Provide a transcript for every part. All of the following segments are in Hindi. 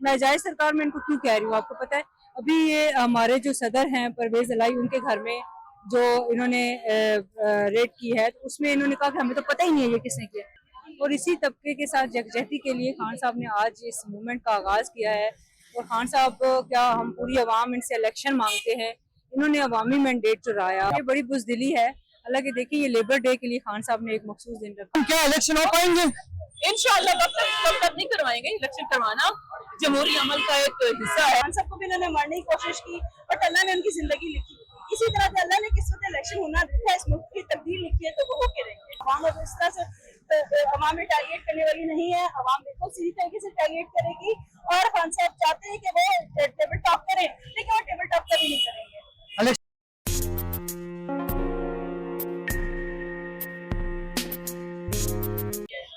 नाजायज सरकार मैं इनको क्यों कह रही हूँ, आपको पता है अभी ये हमारे जो सदर हैं परवेज इलाई, उनके घर में जो इन्होंने रेड की है, तो उसमें इन्होंने कहा कि हमें तो पता ही नहीं है ये किसने किया। और इसी तबके के साथ यकजहती के लिए खान साहब ने आज इस मूवमेंट का आगाज किया है। और खान साहब क्या, हम पूरी आवाम इनसे इलेक्शन मांगते हैं, इन्होंने अवामी मैंडेट चुराया, ये बड़ी बुजदिली है। हालांकि देखिए ये लेबर डे के लिए खान साहब ने एक मखसूस दिन रखा। क्या इलेक्शन हो पाएंगे? इंशाअल्लाह कब तक नहीं करवाएंगे। इलेक्शन करवाना जमहूरी अमल का एक हिस्सा है। खान साहब को भी इन्होंने मारने की कोशिश की, बट अल्लाह ने उनकी जिंदगी लिखी। इसी तरह से अल्लाह ने किस्मत इलेक्शन होना लिखा है, इस मुल्क की तब्दील लिखी है, तो वो होके रहेंगे। अवाम अब इस तरह से अवाम में टारगेट करने वाली नहीं है। अवाम बिल्कुल सीधी तरीके से टारगेट करेगी। और खान साहब चाहते हैं कि वो टेबल टॉप करें, लेकिन वो टेबल टॉप कभी नहीं करेंगे।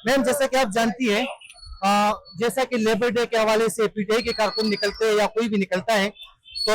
मैम, जैसा कि आप जानती है, जैसा कि लेबर डे के हवाले से पीटीआई के कारकुन निकलते हैं या कोई भी निकलता है, तो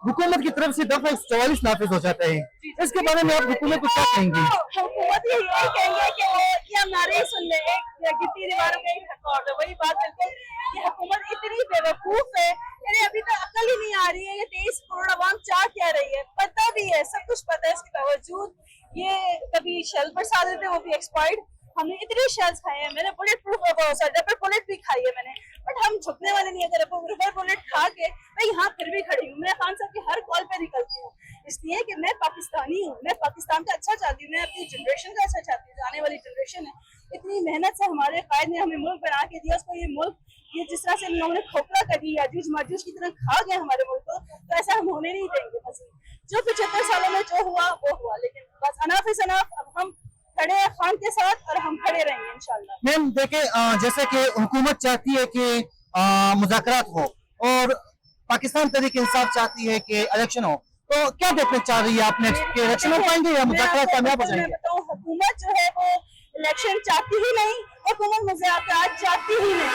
हुकूमत की तरफ से दफा 44 नाफिज हो जाता है। इसके बारे में आप हुकूमत को क्या कहेंगे? हुकूमत यही कहेंगे कि वो ये हमारे सुन ले, गिट्टी दीवारों का एक रिकॉर्ड है। वही बात बिल्कुल, ये हुकूमत इतनी बेवकूफ है, इन्हें अभी तक अकल ही नहीं आ रही है। ये 23 करोड़ आवाम चाह क्या रही है, पता भी है, सब कुछ पता है। इसके बावजूद ये कभी शेल बरसा देते, वो भी एक्सपायर्ड। हमने इतने शेल्स खाए हैं, मैंने बुलेट प्रूफ रबर बुलेट भी खाई है मैंने, बट हम झुकने वाले नहीं है। रबर बुलेट खा के मैं यहाँ फिर भी खड़ी हूँ। मैं खान साहब की हर कॉल पे निकलती हूँ, इसलिए कि मैं पाकिस्तानी हूँ, मैं पाकिस्तान का अच्छा चाहती हूँ, मैं अपनी जनरेशन का अच्छा चाहती हूँ। आने वाली जनरेशन है, इतनी मेहनत से हमारे कायद ने हमें मुल्क बना के दिया, उसको ये मुल्क ये जिस तरह से इन लोगों ने खोखला कर दिया, याजूज माजूज की तरह खा गया हमारे मुल्क को, तो ऐसा हम होने नहीं देंगे। बस जो 75 सालों में जो हुआ वो हुआ, लेकिन बस अनाफ इज अनाफ। अब हम खड़े हैं खान के साथ और हम खड़े रहेंगे इंशाल्लाह। मैम देखे, जैसे कि हुकूमत चाहती है कि मुज़ाकरात हो और पाकिस्तान तहरीक इंसाफ चाहती है कि इलेक्शन हो, तो क्या देखना चाह रही है आपने कि इलेक्शन हो पाएंगे या मुज़ाकरात कामयाब हो जाएंगे? मैं बताऊं, हुकूमत जो है वो इलेक्शन चाहती ही नहीं, हुकूमत मुज़ाकरात चाहती ही नहीं।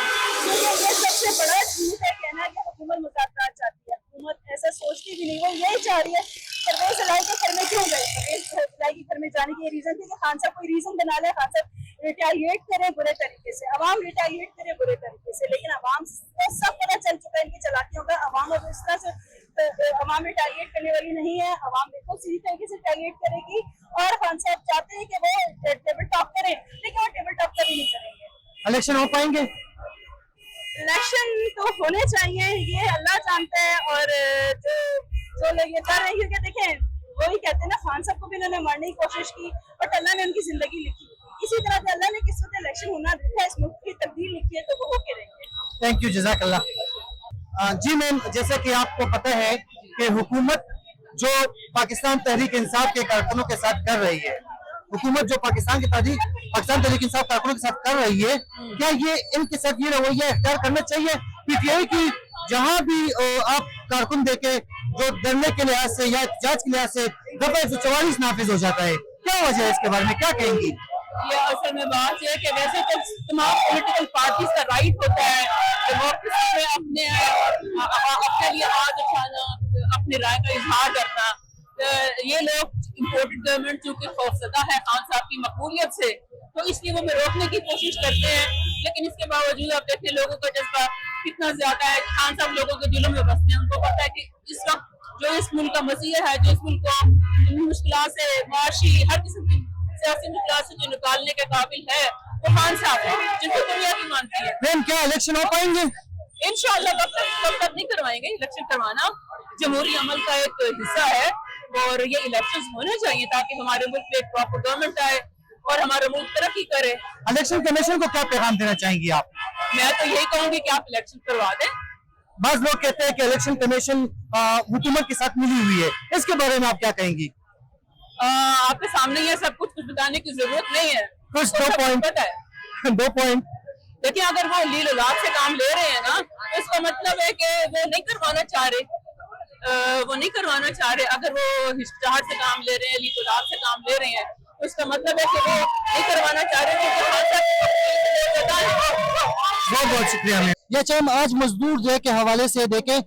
ये सबसे बड़ा झूठ है कहना कि हुकूमत मुज़ाकरात चाहती है। हुकूमत ऐसा सोचती भी नहीं, वो यही चाह रही है। परवेज इलाई के घर में क्यों गए? परवेज इलाई के घर में जाने की रीजन थी कि खान साहब कोई रीजन बना ले, खान साहब रिटेलिएट करें बुरे तरीके से, अवाम रिटेलिएट करे बुरे तरीके से। लेकिन अवाम को सब पता चल चुका है इनकी चालाकियों का। अवाम अब इस तरह से अवाम रिटेलिएट करने वाली नहीं है। अवाम बिल्कुल सीधी तरीके से रिटेलिएट करेगी। और खान साहब चाहते हैं कि वो टेबल टॉप करें, लेकिन वो टेबल टॉप कभी नहीं करेंगे। इलेक्शन हो पाएंगे? इलेक्शन तो होने चाहिए, ये अल्लाह जानता है। और जो लोग ये कर रहे हैं, क्योंकि देखें वही कहते हैं ना, खान साहब को भी इन्होंने मारने की कोशिश की, बट अल्लाह ने उनकी जिंदगी लिखी। इसी तरह से अल्लाह ने किस्मत इलेक्शन होना लिखा है, इस मुल्क की तब्दील लिखी है, तो वो होके रहेंगे। थैंक यू, जज़ाकल्लाह। जी मैम, जैसे कि आपको पता है कि हुकूमत जो पाकिस्तान तहरीक इंसाफ के कारकुनों के साथ कर रही है, हुकूमत जो पाकिस्तान तहरीक इंसाफ कारकुनों के साथ कर रही है, क्या ये इनके साथ ये रवैया इख्तियार करना चाहिए पीटीआई की? जहां भी आप कारकुन देखे जो डरने के लिहाज से या एहतजाज के लिहाज से दफा 144 नाफिज हो जाता है, क्या वजह है? इसके बारे में क्या कहेंगी? ये असल में बात यह है कि वैसे तो तमाम पॉलिटिकल पार्टीज का राइट होता है डेमोक्रेसी में अपने लिए आवाज उठाना, अपनी राय का इजहार करना। ये लोग इम्पोर्टेड गवर्नमेंट चूंकि खौफजदा है खान साहब की मकबूलियत से, तो इसलिए वो रोकने की कोशिश करते हैं। लेकिन इसके बावजूद आप देखते हैं लोगों का जज्बा कितना ज्यादा है। खान साहब लोगों के दिलों में बसते हैं, उनको पता है कि इस वक्त जो इस मुल्क का मसीहा है, जो इस मुल्क को मुश्किल से माशी हर किस्म की सियासी मुश्किल से जो निकालने के काबिल है, वो खान साहब है, जिनको दुनिया की मानती है। मैम, क्या इलेक्शन हो पाएंगे? इंशाअल्लाह कब तक नहीं करवाएंगे। इलेक्शन करवाना जमहूरी अमल का एक हिस्सा है और ये इलेक्शन होने चाहिए ताकि हमारे मुल्क में एक प्रॉपर गवर्नमेंट आए और हमारा मुल्क तरक्की करे। इलेक्शन कमीशन को क्या पैगाम देना चाहेंगी आप? मैं तो यही कहूंगी कि आप इलेक्शन करवा दें। बाज लोग कहते हैं कि इलेक्शन कमीशन हुकूमत के साथ मिली हुई है, इसके बारे में आप क्या कहेंगी? आपके सामने ये सब कुछ बताने की जरूरत नहीं है। कुछ 2 पॉइंट पता है 2 पॉइंट देखिए, अगर वो लीलो लाभ से काम ले रहे हैं ना, तो इसका मतलब है कि वो नहीं करवाना चाह रहे। अगर वो हिचकिचाहट से काम ले रहे हैं, लीलो लाभ से काम ले रहे हैं, तो इसका मतलब है कि वो नहीं करवाना चाह रहे। बहुत बहुत शुक्रिया मैम। ये चाहे आज मजदूर डे के हवाले से देखें,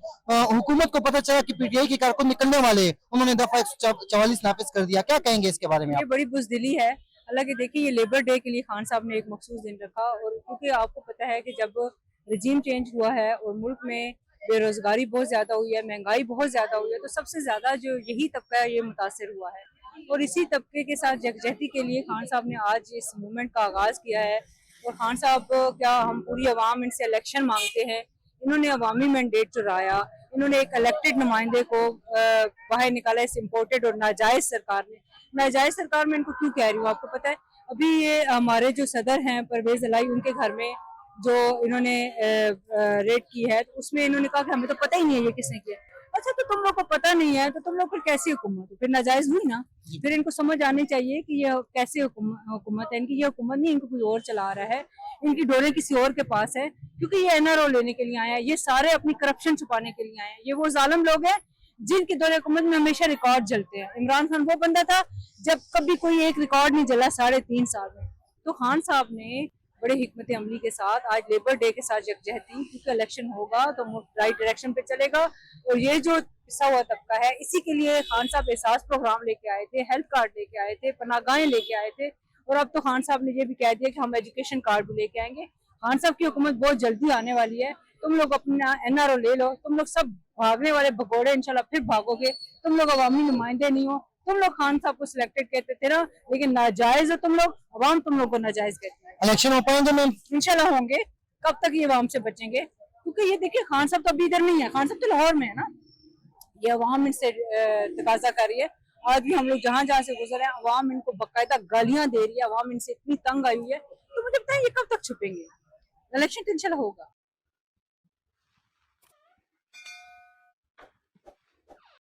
हुकूमत को पता चला कि पीटीआई के कारकुन निकलने वाले, उन्होंने दफा 144 नाफिज कर दिया, क्या कहेंगे इसके बारे में? ये बड़ी बुजदिली है। हालांकि देखिए ये लेबर डे के लिए खान साहब ने एक मखसूस दिन रखा, और क्योंकि आपको पता है कि जब रजीम चेंज हुआ है और मुल्क में बेरोजगारी बहुत ज्यादा हुई है, महंगाई बहुत ज्यादा हुई है, तो सबसे ज्यादा जो यही तबका है ये मुतासर हुआ है। और इसी तबके के साथ यकजहती के लिए खान साहब ने आज इस मूवमेंट का आगाज किया है। और खान साहब क्या हम पूरी अवाम इनसे इलेक्शन मांगते हैं, इन्होंने अवामी मैंडेट चुराया, इन्होंने एक इलेक्टेड नुमाइंदे को बाहर निकाला इस इम्पोर्टेड और नाजायज सरकार ने। नाजायज सरकार में इनको क्यों कह रही हूँ आपको पता है, अभी ये हमारे जो सदर हैं परवेज इलाही, उनके घर में जो इन्होंने रेड की है तो उसमें इन्होंने कहा कि हमें तो पता ही नहीं है ये किसने किया। अच्छा, तो तुम लोग को पता नहीं है तो तुम लोग फिर कैसी हुकूमत हो, फिर नाजायज हुई ना। फिर इनको समझ आनी चाहिए कि ये कैसे हुकूमत है इनकी, ये हुकूमत नहीं, इनको कोई और चला रहा है, इनकी डोरे किसी और के पास है, क्योंकि ये एनआरओ लेने के लिए आए हैं, ये सारे अपनी करप्शन छुपाने के लिए आए हैं। ये वो जालिम लोग हैं जिनके दौरे हुकूमत में हमेशा रिकॉर्ड जलते हैं। इमरान खान वो बंदा था जब कभी कोई एक रिकॉर्ड नहीं जला 3.5 साल में। तो खान साहब ने बड़े हिकमत अमली के साथ आज लेबर डे के साथ यकजहती, क्योंकि इलेक्शन होगा तो राइट डायरेक्शन पे चलेगा। और ये जो पिसा हुआ तबका है, इसी के लिए खान साहब एहसास प्रोग्राम लेके आए थे, हेल्थ कार्ड लेके आए थे, पनाहगाहें लेके आए थे, और अब तो खान साहब ने ये भी कह दिया कि हम एजुकेशन कार्ड भी लेके आएंगे। खान साहब की हुकूमत बहुत जल्दी आने वाली है, तुम लोग अपना एनआरओ ले लो, तुम लोग सब भागने वाले भगोड़े इंशाल्लाह फिर भागोगे, तुम लोग अवामी नुमाइंदे नहीं हो। तुम लोग खान साहब को सिलेक्टेड कहते थे ना, लेकिन नाजायज हो तुम लोग, अवाम तुम लोग को नाजायज कहती है। इलेक्शन हो पाएंगे मैम? इंशाल्लाह होंगे। कब तक ये अवाम से बचेंगे, क्योंकि ये देखिए खान साहब तो अभी इधर नहीं है, खान साहब तो लाहौर में है ना। ये अवाम इनसे तकाजा कर रही है। आज भी हम लोग जहाँ जहाँ से गुजरे हैं, अवाम इनको बाकायदा गालियां दे रही है, अवाम इनसे इतनी तंग आई हुई है। तो मुझे लगता है ये कब तक छुपेंगे, इलेक्शन तो इंशाल्लाह होगा।